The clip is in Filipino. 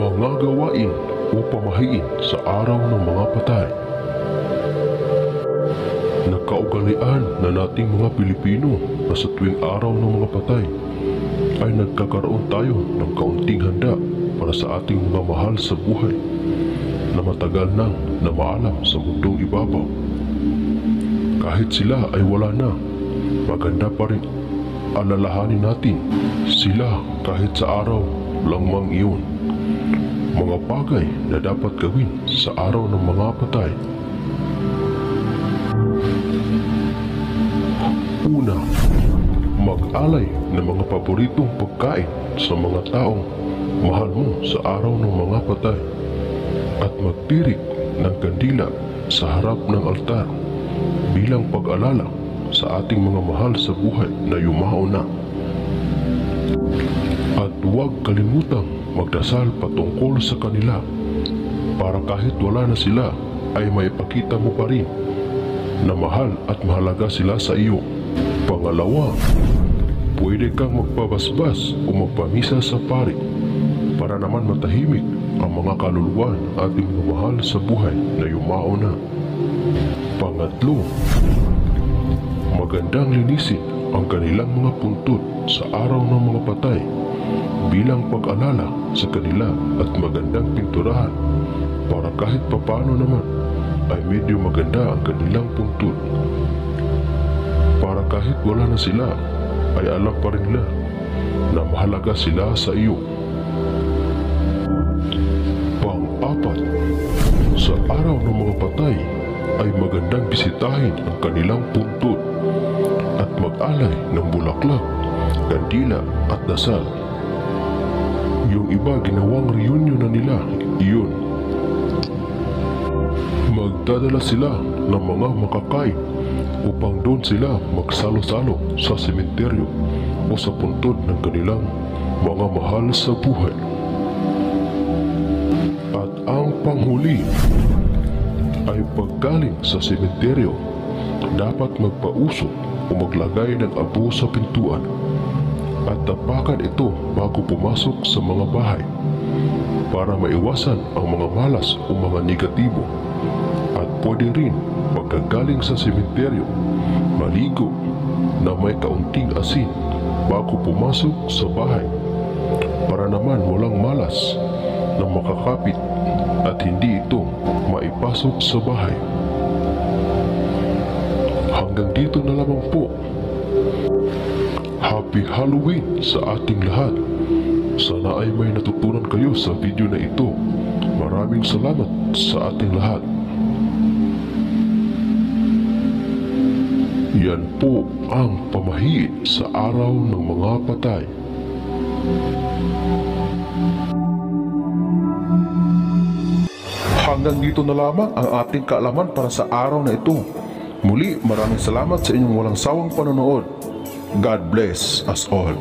Mga gawain o pamahiin sa araw ng mga patay. Nagkaugalian na nating mga Pilipino na sa tuwing araw ng mga patay ay nagkakaroon tayo ng kaunting handa para sa ating mga mahal sa buhay na matagal nang namaalam sa mundong ibabaw. Kahit sila ay wala na, maganda pa rin alalahanin natin sila kahit sa araw langmang iyon. Mga bagay na dapat gawin sa araw ng mga patay. Una, mag-alay ng mga paboritong pagkain sa mga taong mahal mo sa araw ng mga patay at magtirik ng kandila sa harap ng altar bilang pag-alala sa ating mga mahal sa buhay na yumao na. At huwag kalimutang magdasal patungkol sa kanila para kahit wala na sila ay maipakita mo pa rin na mahal at mahalaga sila sa iyo. Pangalawa, pwede kang magpabasbas o magpamisa sa pari para naman matahimik ang mga kaluluwa ng ating mga mahal sa buhay na yumao na. Pangatlo, magandang linisin ang kanilang mga puntod sa araw ng mga patay bilang pag-alala sa kanila at magandang pinturahan para kahit papano naman ay medyo maganda ang kanilang puntod. Para kahit wala na sila ay alam pa rin nila na mahalaga sila sa iyo. Pang-apat, sa araw ng mga patay ay magandang bisitahin ang kanilang puntod at mag-alay ng bulaklak, kandila at dasal. Yung iba ginawang reunion na nila iyon. Magdadala sila ng mga makakain upang doon sila magsalo-salo sa sementeryo o sa puntod ng kanilang mga mahal sa buhay. At ang panghuli ay paggaling sa sementeryo, dapat magpausok o maglagay ng abo sa pintuan at tapakan ito bago pumasok sa mga bahay para maiwasan ang mga malas o mga negatibo. At pwede rin pagkagaling sa sementeryo, maligo na may kaunting asin bago pumasok sa bahay para naman walang malas na makakapit at hindi ito maipasok sa bahay. Hanggang dito na lamang po. Happy Halloween sa ating lahat. Sana ay may natutunan kayo sa video na ito. Maraming salamat sa ating lahat. Yan po ang pamahiin sa araw ng mga patay. Hanggang dito na lamang ang ating kaalaman para sa araw na ito. Muli, maraming salamat sa inyong walang sawang panonood. God bless us all.